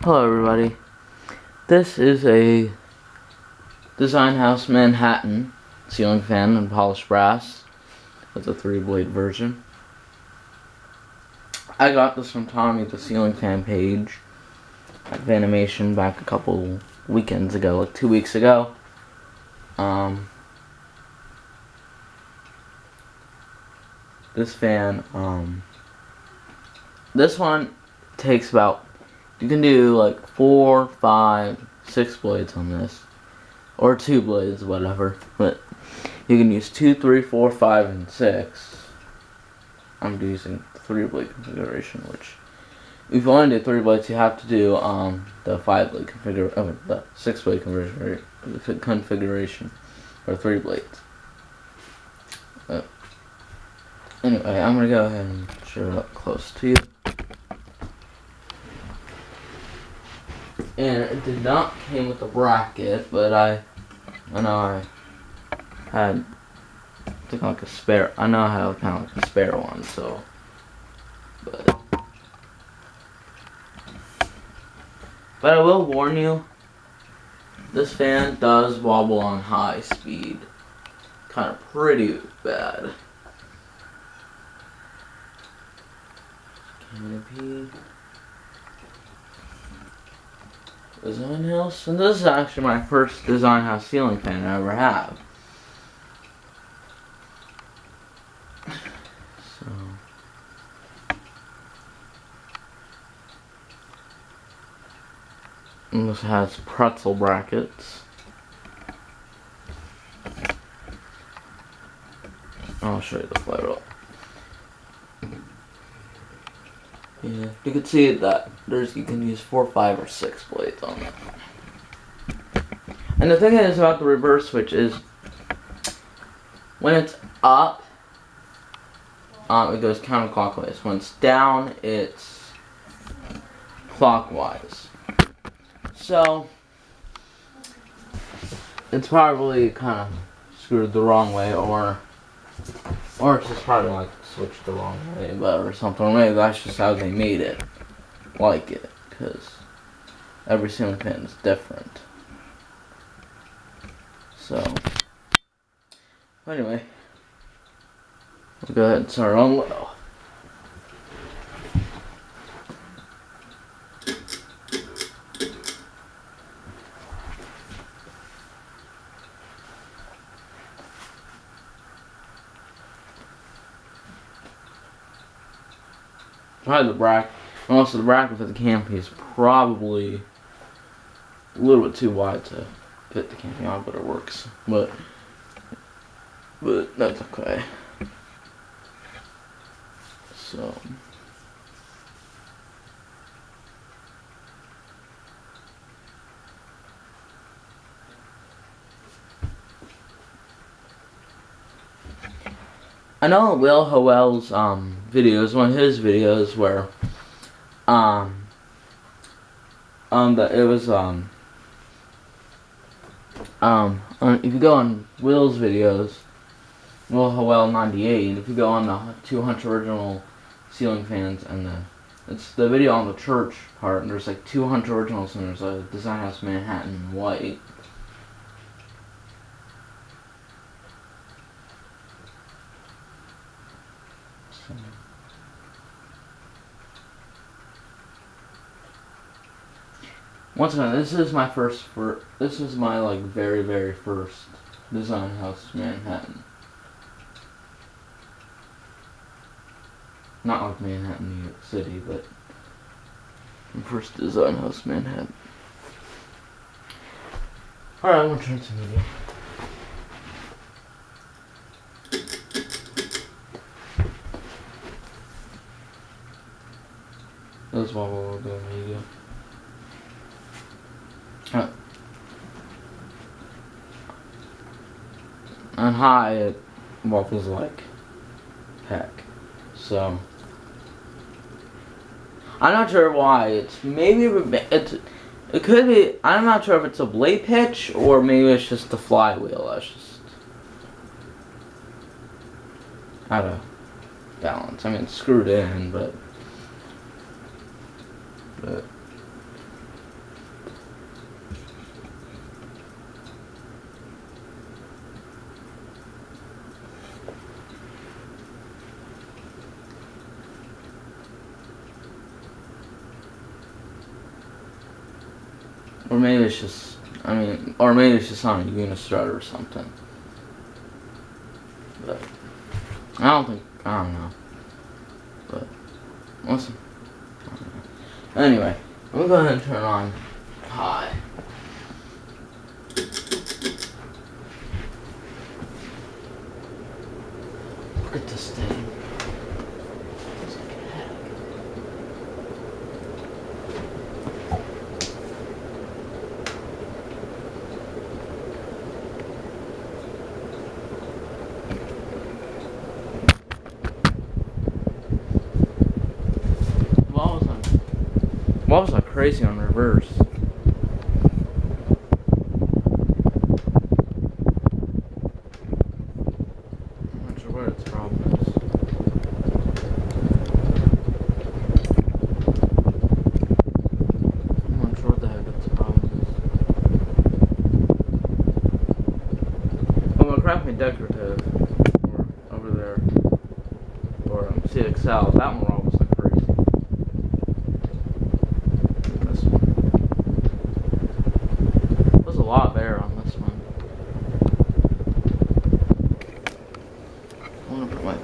Hello everybody, this is a Design House Manhattan ceiling fan in polished brass. It's a 3-blade version. I got this from Tommy, the ceiling fan page at Fanimation back a couple weekends ago, like 2 weeks ago. This fan, this one takes about, you can do like 4, 5, 6 blades on this, or 2 blades, whatever, but you can use 2, 3, 4, 5, and 6. I'm using 3-blade configuration, which if you want to do 3 blades, you have to do the 5-blade configuration, the 6-blade configuration, or 3 blades. Anyway, I'm gonna go ahead and show it up close to you. And it did not came with a bracket, but I know I had like a spare. I know I have kind of like a spare one, so. But I will warn you, this fan does wobble on high speed, kind of pretty bad. Canopy. Design House, and this is actually my first Design House ceiling fan I ever have. So, and this has pretzel brackets. I'll show you the photo. Yeah, you can see that you can use 4, 5, or 6 blades on it. And the thing is about the reverse switch is when it's up, it goes counterclockwise. When it's down, it's clockwise. So it's probably kind of screwed the wrong way, or it's just probably like switched the wrong way, or something. Maybe that's just how they made it like it, because every ceiling fan is different. So anyway, we'll go ahead and start on low. Probably the bracket, most of the bracket for the canopy is probably a little bit too wide to fit the canopy on, but it works. But that's okay. So I know Will Howell's videos, one of his videos where that it was if you go on Will's videos, Will Howell 98, if you go on the 200 original ceiling fans, and it's the video on the church part, and there's like 200 originals, and there's a Design House Manhattan white. So. Once again, this is my this is my like very first Design House Manhattan. Not like Manhattan, New York City, but First design house Manhattan. Alright, I'm gonna turn to media. That's why we'll do media. On high, it waffles like heck. So I'm not sure why. It's maybe it could be. I'm not sure if it's a blade pitch or maybe it's just the flywheel. That's just out of balance. I mean, it's screwed in, but. Or maybe it's just, or maybe it's just on a unistrut or something. But, I don't know. But, listen. Anyway, I'm gonna go ahead and turn on high. Look at this thing. It's like a heck. Why was I crazy on reverse? I'm not sure what its problem is. I'm not sure what the heck its problem is. Well, my Craft Decorative, or over there, or CXL, that one almost like crazy. This one. There's a lot of air on this one. I want to put my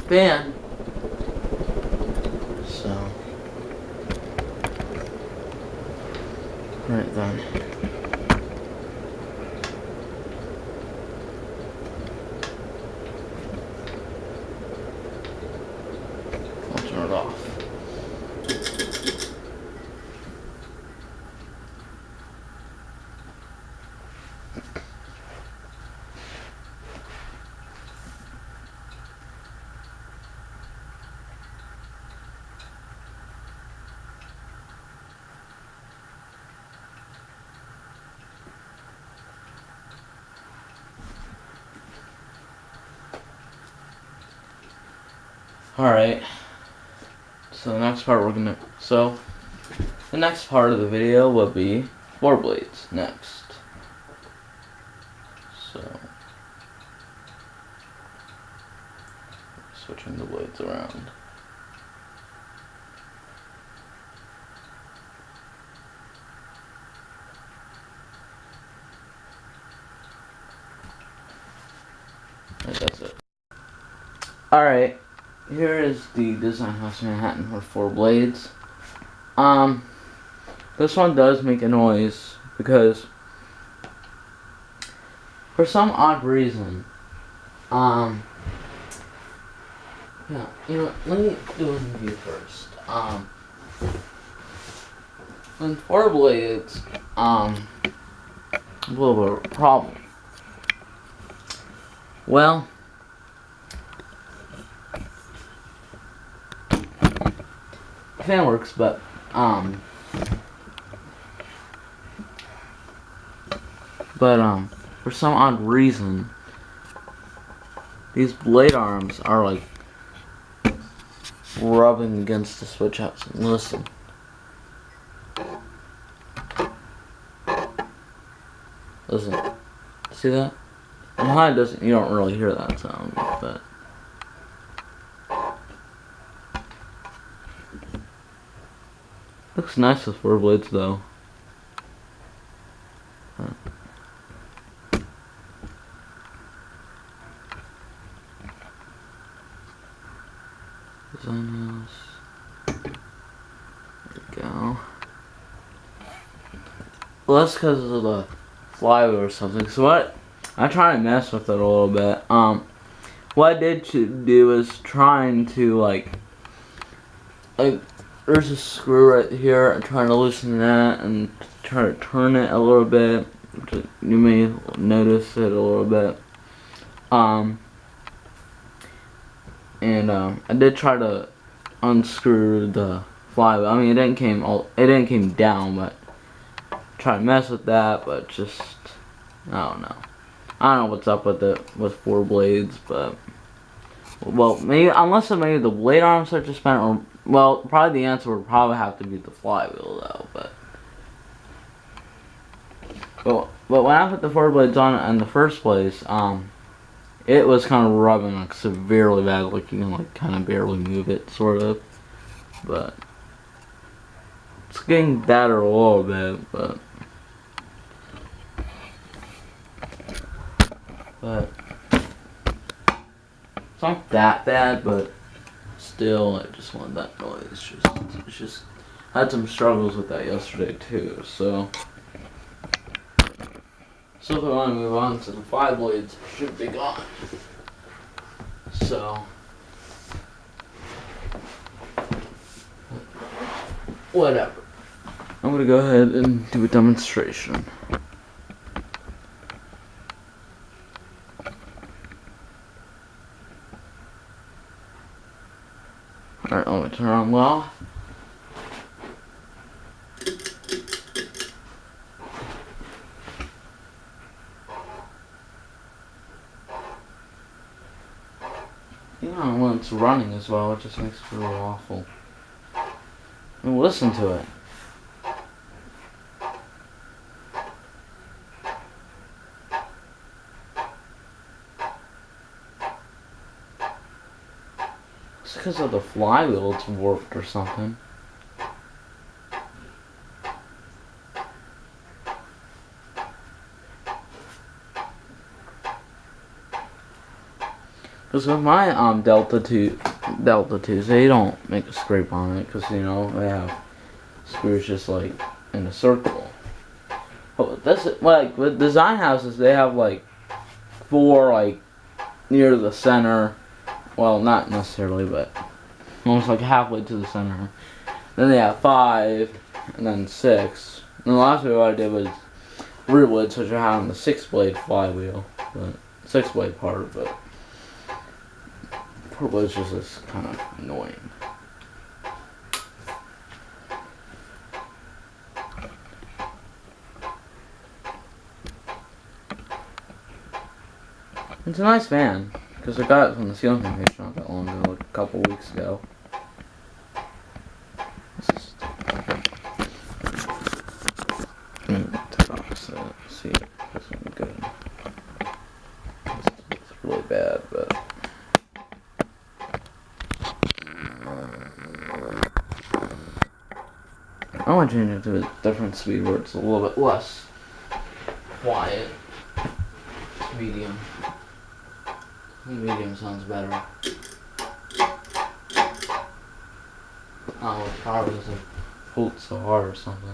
fan. So, right then. I'll turn it off. Alright, so the next part the next part of the video will be floor blades next. So, switching the blades around. And that's it. Alright. Here is the Design House Manhattan with 4 blades. This one does make a noise because for some odd reason, yeah, you know, let me do a review first. When 4 blades, a little bit of a problem. Well, fan works, but for some odd reason, these blade arms are like rubbing against the switch outs. Listen. Listen. See that? On high doesn't, you don't really hear that sound, but looks nice with 4 blades though. Design House. Well, that's because of the flywheel or something. So what? I try to mess with it a little bit. What I did do is trying to like there's a screw right here. I'm trying to loosen that and try to turn it a little bit. You may notice it a little bit. I did try to unscrew the flywheel. I mean, it didn't came down, but try to mess with that. But just I don't know. I don't know what's up with it with 4 blades, but well, maybe unless maybe the blade arms are just spent, or well, probably the answer would probably have to be the flywheel though. But when I put the 4 blades on in the first place, it was kind of rubbing like severely bad, like you can like kind of barely move it, sort of. But it's getting better a little bit, but it's not that bad, but still, I just want that noise. It's just I had some struggles with that yesterday too, so if I want to move on to the 5 blades, it should be gone. So whatever. I'm gonna go ahead and do a demonstration. Alright, let me turn on well. Yeah, when it's running as well, it just makes it really awful. And listen to it. It's because of the flywheel, it's warped or something. Because with my Delta 2s, they don't make a scrape on it because, you know, they have screws just like in a circle. But this, like with design houses, they have like 4 like near the center. Well, not necessarily, but almost like halfway to the center. Then they have 5, and then 6. And the last video I did was rear blades, which I had on the 6-blade flywheel, but 6-blade part, but 4 blades just kind of annoying. It's a nice fan, because I got it from the ceiling Fanimation not that long ago, like a couple weeks ago. Take off so see if this one's good. It's really bad, but I want to change it to a different speed where it's a little bit less quiet. It's medium. I think medium sounds better. Oh, the power doesn't pull it so hard or something.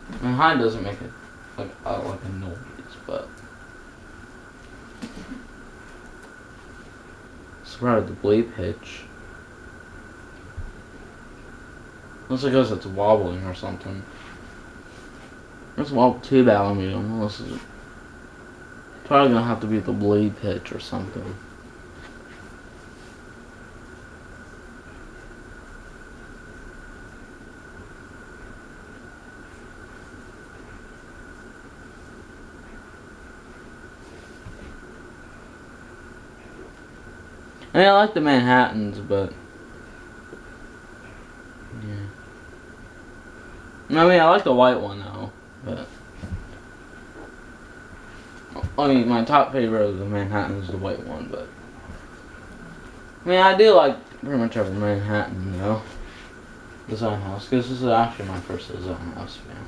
I mean, high doesn't make it like a noise, but it's about the blade pitch. Looks like it's wobbling or something. It's wobble too bad on me. This is probably gonna have to be the blade pitch or something. I mean, I like the Manhattans, but yeah. I mean, I like the white one though, but I mean, my top favorite of the Manhattan is the white one, but I mean, I do like pretty much every Manhattan, you know, design house, because this is actually my first design house fan.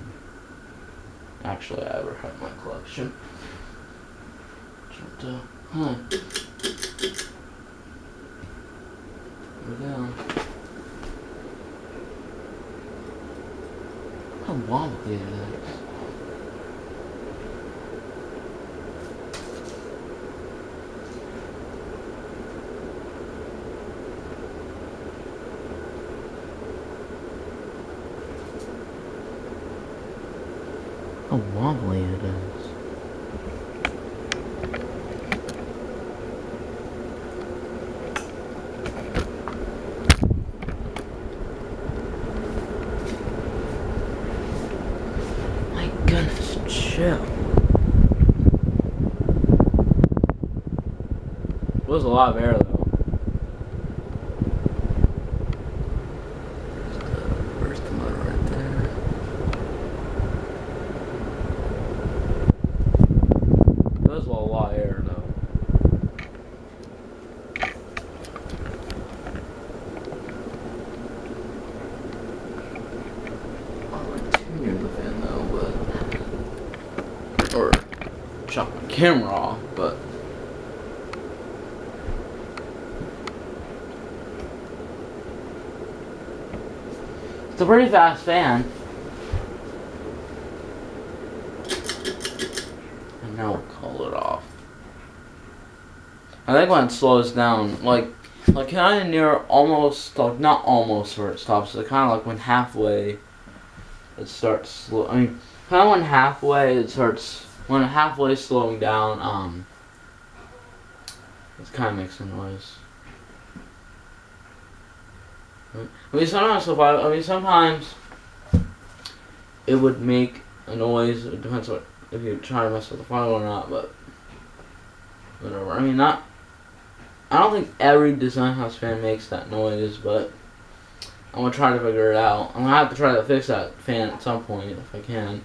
Actually, I ever had in my collection. There we go. wobbly it is. How wobbly it is. My goodness, chill. It was a lot of air though. There's the motor right there. It was a lot of air though. I went too near the fan though, but or shot my camera off, but it's a pretty fast fan. And now we'll call it off. I think when it slows down, like kind of near almost, like not almost where it stops, but kind of like when halfway it starts slow. I mean, kind of when halfway it starts, when halfway slowing down, it kind of makes a noise. Sometimes it would make a noise. It depends what if you're trying to mess with the file or not, but whatever. I mean, I don't think every design house fan makes that noise, but I'm gonna try to figure it out. I'm gonna have to try to fix that fan at some point if I can,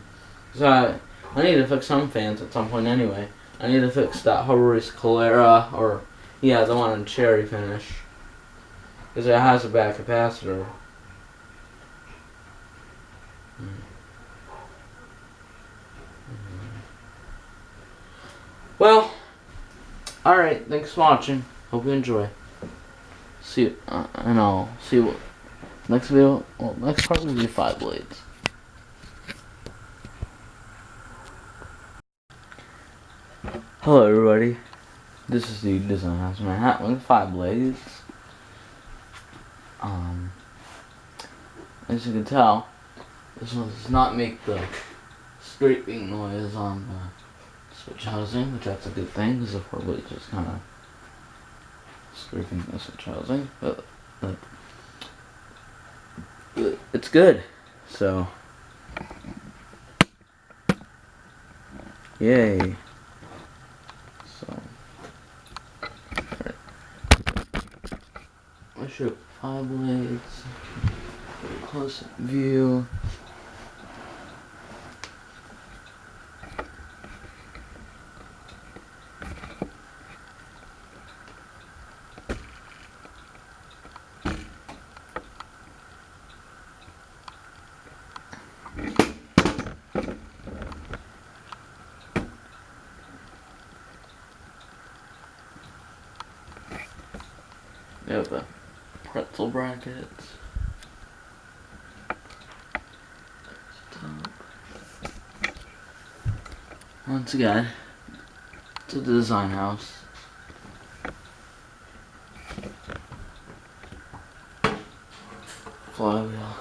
cause I need to fix some fans at some point anyway. I need to fix that Harris Calera, or yeah, the one in cherry finish. Because it has a bad capacitor. Well, alright, thanks for watching. Hope you enjoy. See you, and I'll see what next video. Well, next part will be 5 blades. Hello, everybody. This is the Design House Manhattan with 5 blades. As you can tell, this one does not make the scraping noise on the switch housing, which that's a good thing because the 4 blades just kind of scraping the switch housing, but it's good. So, yay. So, alright. I show 5 blades. Close view. We have the pretzel brackets. Once again, it's a design house. Flywheel.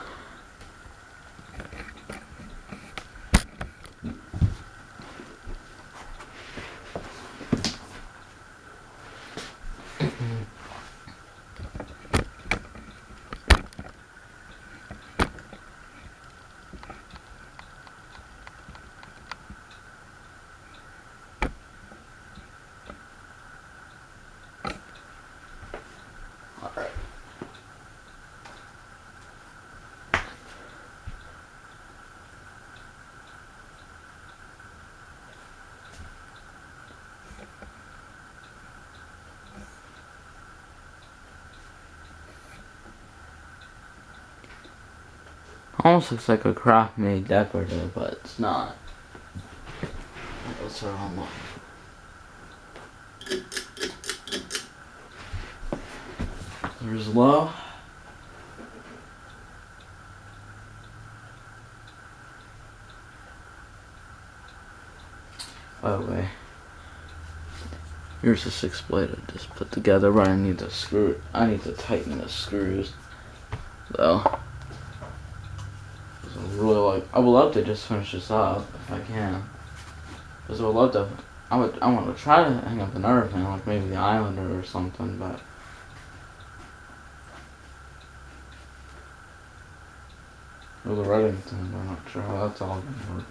Alright. Almost looks like a craft made decorative, but it's not. Let's start on one. There's low. Here's a 6 blade I just put together, but I need to screw it. I need to tighten the screws, though. I would love to just finish this up if I can. Because I would love to. I want to try to hang up another fan, like maybe the Islander or something, but. Or the Reddington, I'm not sure how that's all gonna work.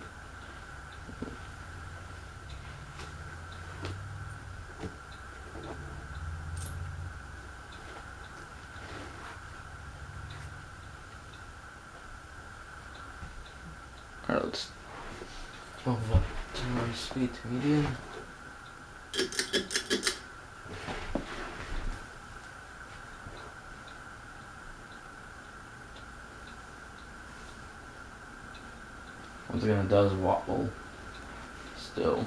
Alright, let's bump it up to my speed to medium. Once again, it does wobble still.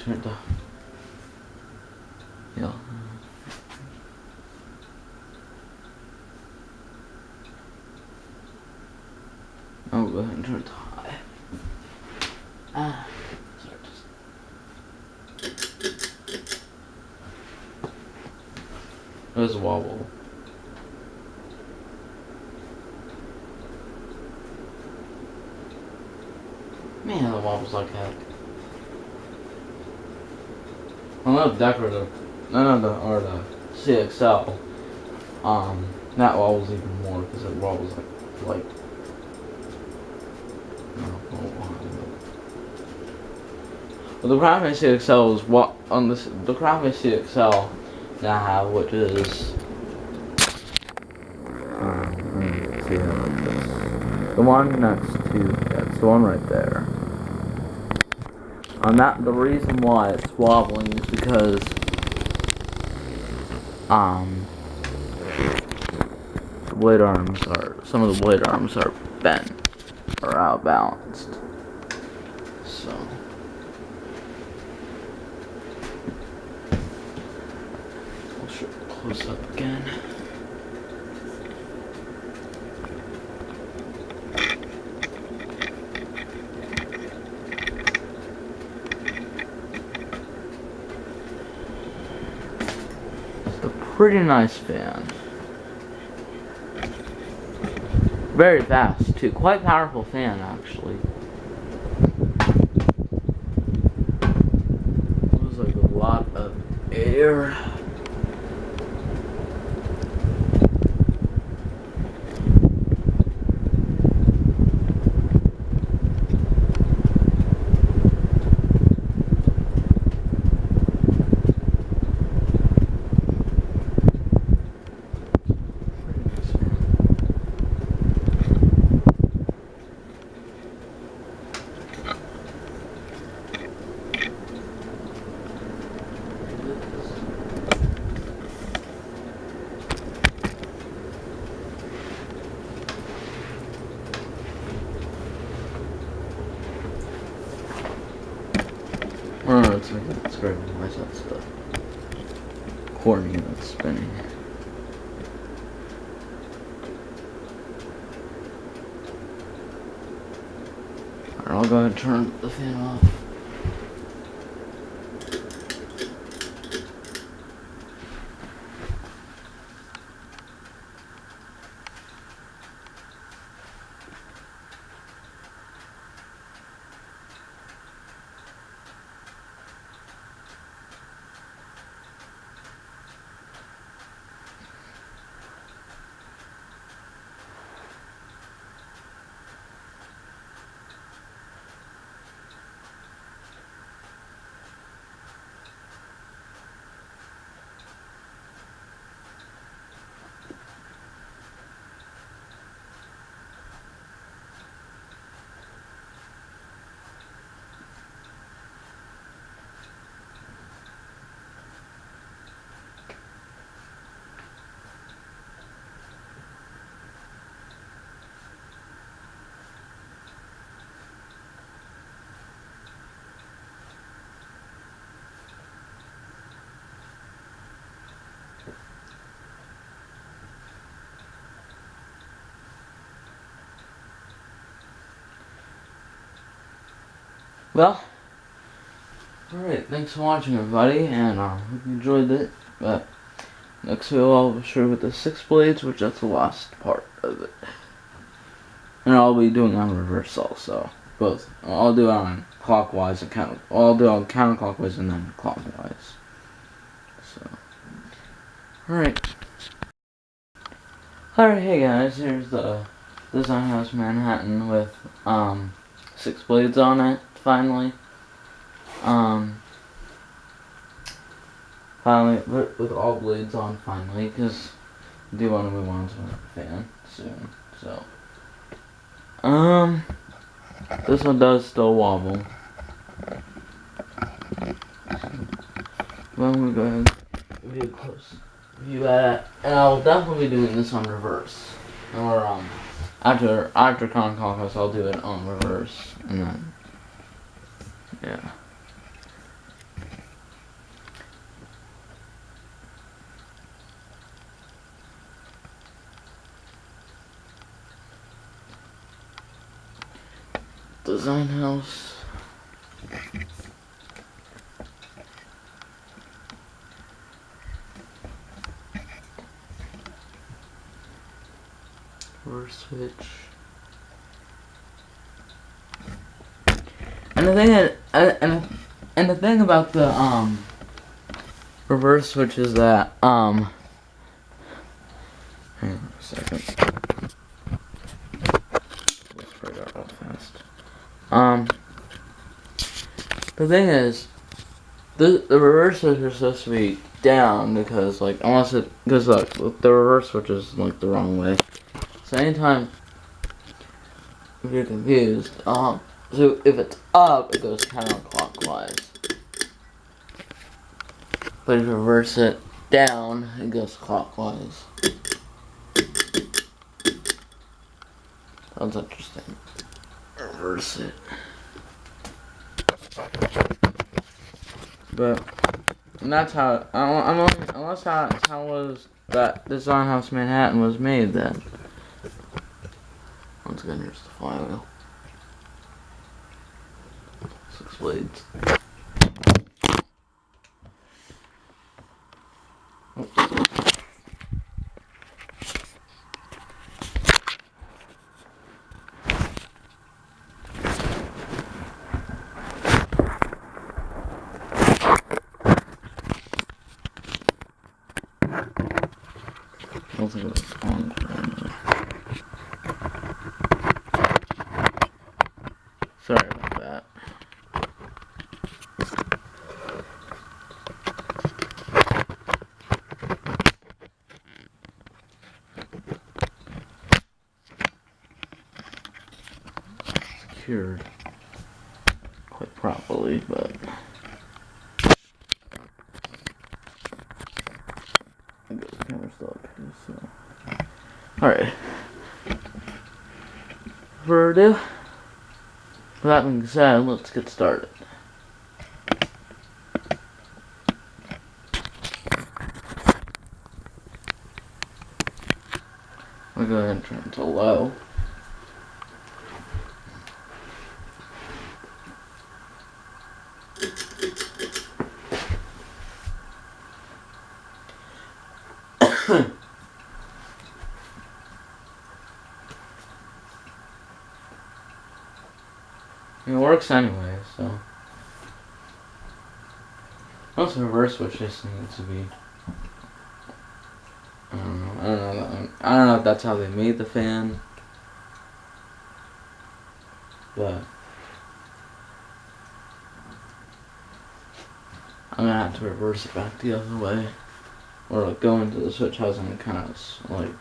Turn it off. Yeah. I'll go ahead and turn it to high. Sorry, there's a wobble. Man, the wobble's like heck. I love decorative. Or the CXL. That wobbles even more because it wobbles like. Well, the Fanimation CXL is what on this. The Fanimation CXL that I have, which is. See how like this. The one next to that's the one right there. The reason why it's wobbling is because the blade arms some of the blade arms are bent or outbalanced. So I'll show it close up again. Pretty nice fan. Very fast too. Quite powerful fan actually. It was like a lot of air. Oh, it's very nice. That's the corny that's spinning. Alright, I'll go ahead and turn the fan off. Well, alright, thanks for watching, everybody, and hope you enjoyed it. But next video I'll be sure with the 6 blades, which that's the last part of it. And I'll be doing on reverse also. Both. I'll do it on clockwise and I'll do it on counterclockwise and then clockwise. So, alright. Alright, hey guys, here's the Design House Manhattan with 6 blades on it, finally. Finally, with all blades on finally, because I do want to move on to a fan soon, so. This one does still wobble. Well, we'll go ahead and do a close view at it. And I will definitely be doing this on reverse. Or, after counterclockwise, I'll do it on reverse. And then, yeah. Design House. Reverse switch. And the thing is, and the thing about the reverse switch is that hang on a second. Let's spread out real fast. The thing is, the reverse switch is supposed to be down because because look, the reverse switch is like the wrong way. So anytime if you're confused, so if it's up, it goes counterclockwise. But if you reverse it down, it goes clockwise. That's interesting. Reverse it. But and that's how unless how was that Design House Manhattan was made then. Once again, here's the flywheel. 6 blades. I don't think it was on. Sorry about that. Secured quite properly, but I guess the camera's still up here, so. Alright. Further ado, with that being said, let's get started. I'll go ahead and turn it to low. It works anyway, so. Also, reverse switch just needs to be. I don't know if that's how they made the fan, but I'm gonna have to reverse it back the other way, or like go into the switch house and kind of like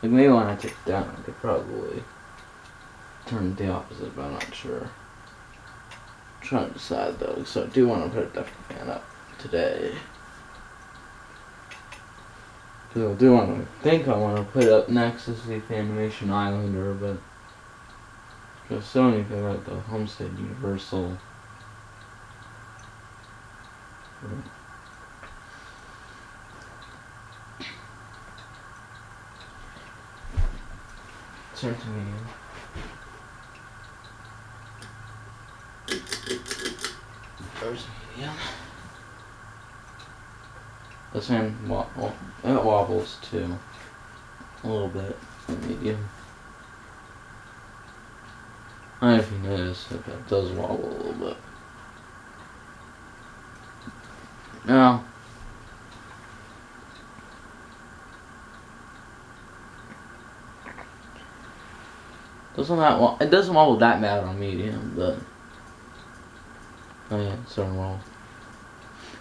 maybe when I take it down, I could probably turn it the opposite, but I'm not sure. I'm trying to decide though, so I do want to put a different fan up today. Because I do want to think I want to put it up next is the Fanimation Islander, but because Sony put out the Homestead Universal. Turn to medium. There's medium. This hand it wobbles too. A little bit. Medium. I don't know if you notice it does wobble a little bit. Now, it doesn't wobble that bad on medium, but oh yeah, it's starting to wobble.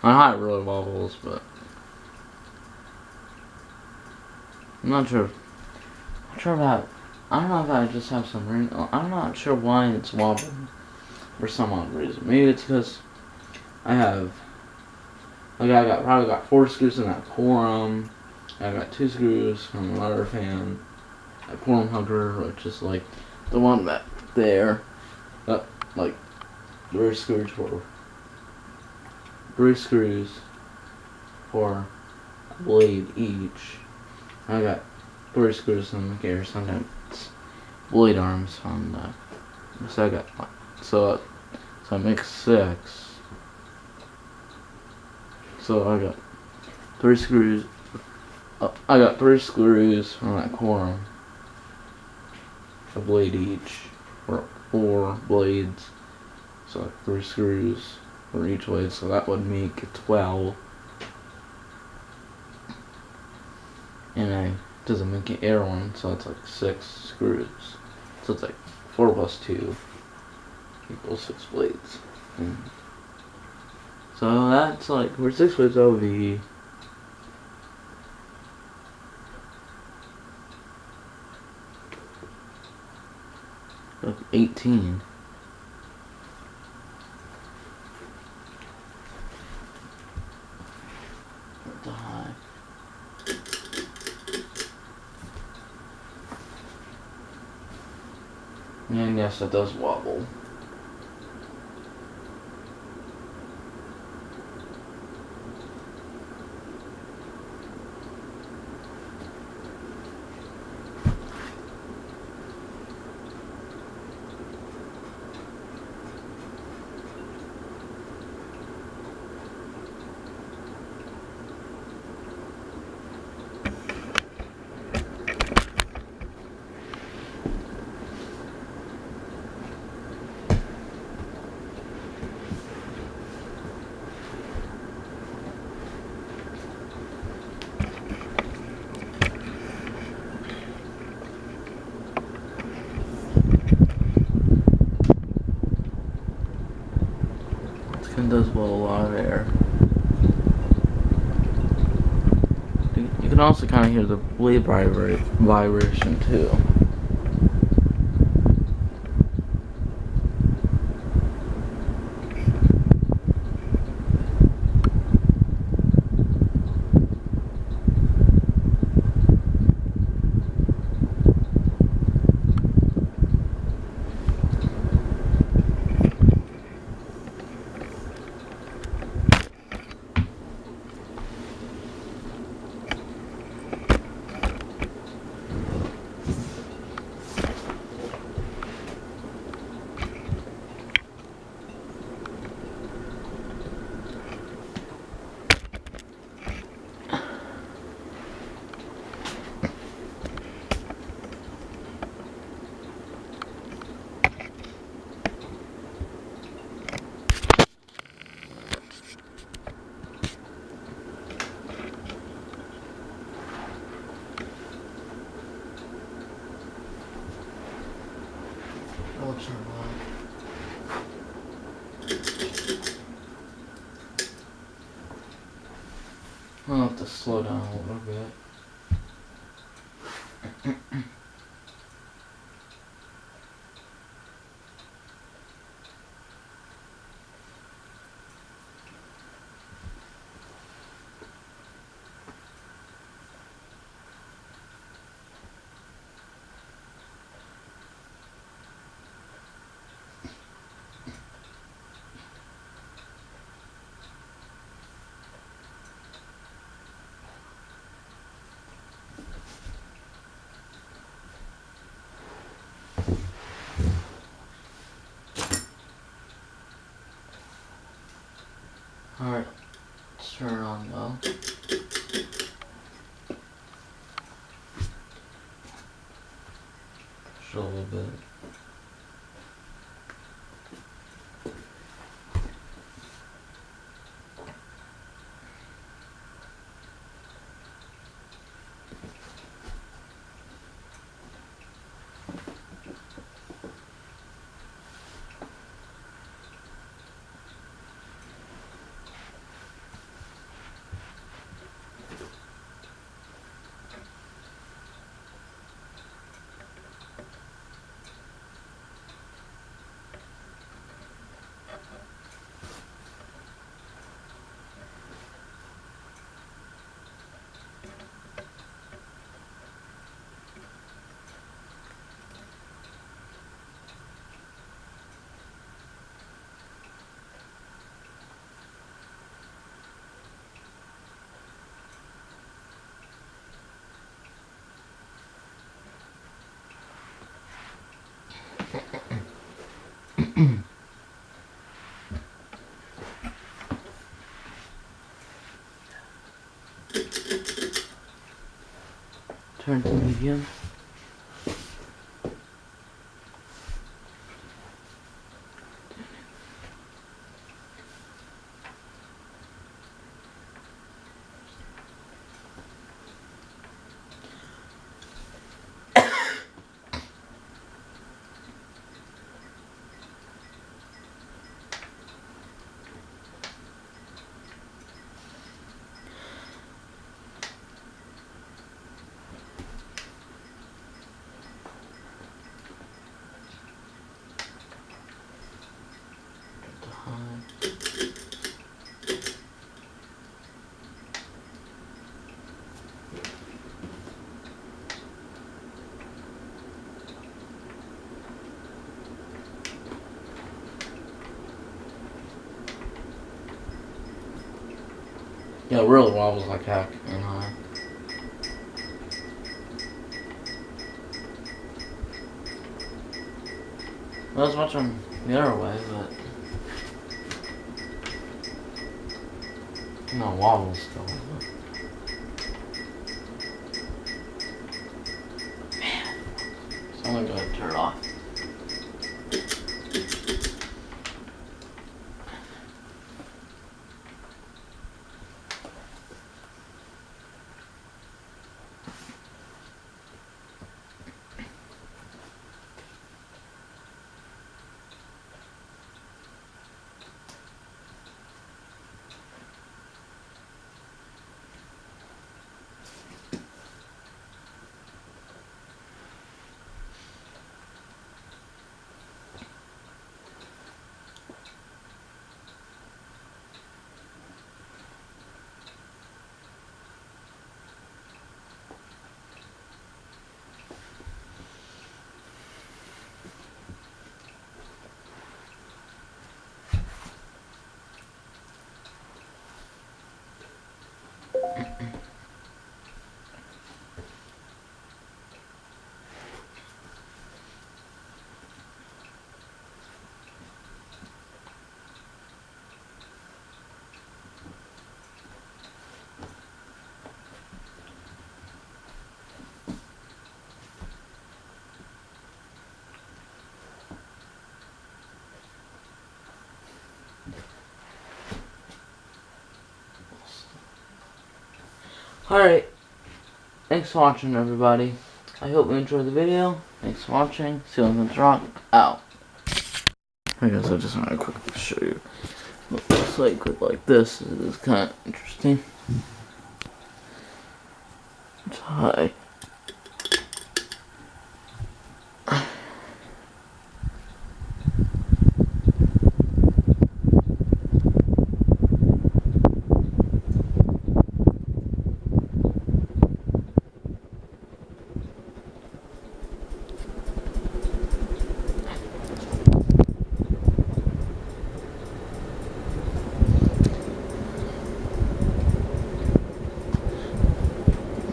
I know how it really wobbles, but I'm not sure. About. I don't know if I just have some ring. I'm not sure why it's wobbling for some odd reason. Maybe it's because I probably got 4 screws in that quorum. I got 2 screws from the rudder fan. A quorum hugger, which is like the one back there. Like 3 screws for a blade each. I got 3 screws in the gear, sometimes blade arms on the. So I got so it makes 6. So I got 3 screws. I got 3 screws on that quorum. A blade each, or 4 blades. So like 3 screws for each blade. So that would make 12. And it doesn't make it air one, so it's like 6 screws. So it's like 4 plus 2 equals 6 blades. And so that's like, for 6 blades that would be like 18. What the heck? And yes, it does wobble. It does blow a lot of air. You can also kind of hear the blade vibration too. I'll have to slow down a little bit. Alright, let's turn it on though. Just a little bit. Turn to medium. Yeah, it really wobbles like heck and high. Not as much on the other way, but no, wobbles still. Man, so I'm gonna turn it off. Alright, thanks for watching everybody. I hope you enjoyed the video. Thanks for watching. See you on the rock. Out. I guess I just want to quickly show you what it looks like this. It is kind of interesting. It's high.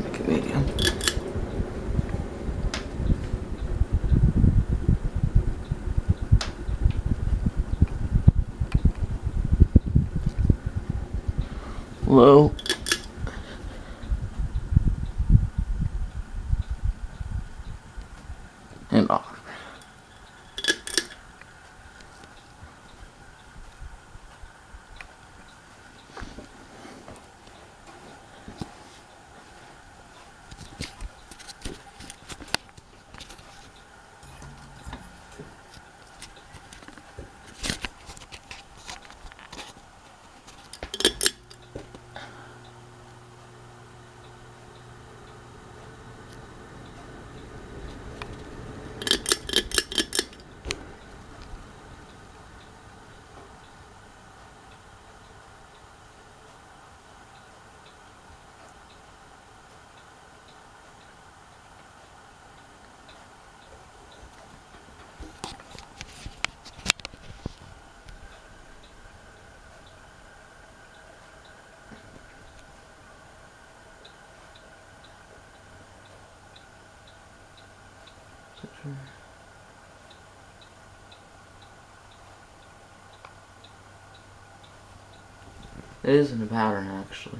Make it medium. low. And off. It isn't a pattern, actually.